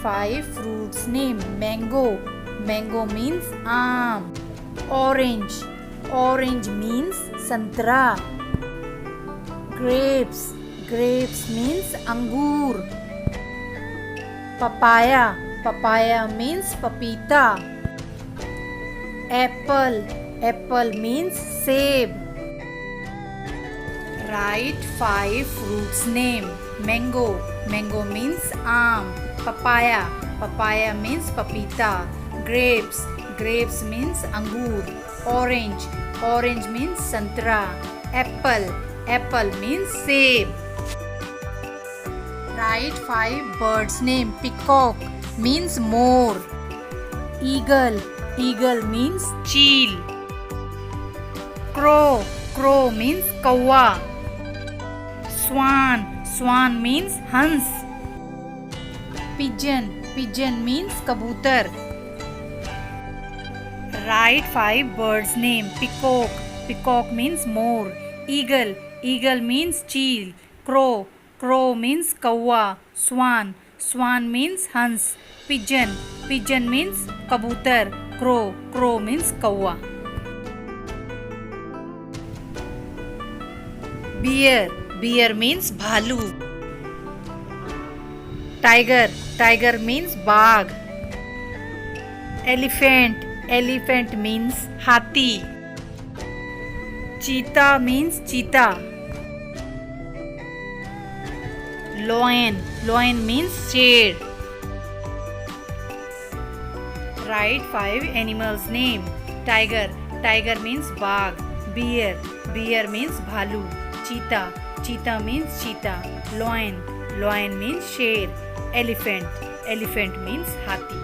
5 fruits name. Mango. Mango means aam. Orange. Orange means santra. Grapes. Grapes means angur. Papaya. Papaya means papita. Apple. Apple means seb. Write 5 fruits name. Mango. Mango means aam. Papaya. Papaya means papita. Grapes. Grapes means angur. Orange. Orange means santra. Apple. Apple means seb. Write 5 birds name. Peacock means more. Eagle. Eagle means cheel. Crow. Crow means kawa. Swan. Swan means hans. Pigeon. Pigeon means kabutar. Write 5 birds name. Peacock. Peacock means more. Eagle. Eagle means cheel. Crow. Crow means kawa. Swan. Swan means hans. Pigeon. Pigeon means kabutar. Crow. Crow means kawa. Bear. Bear means bhalu. Tiger. Tiger means bagh. Elephant. Elephant means hathi. Cheetah means cheetah. Lion. Lion means sher. Write 5 animals name. Tiger. Tiger means bagh. Bear. Bear means bhalu. Cheetah. Cheetah means cheetah. Lion. Lion means sher. Elephant. Elephant means hathi.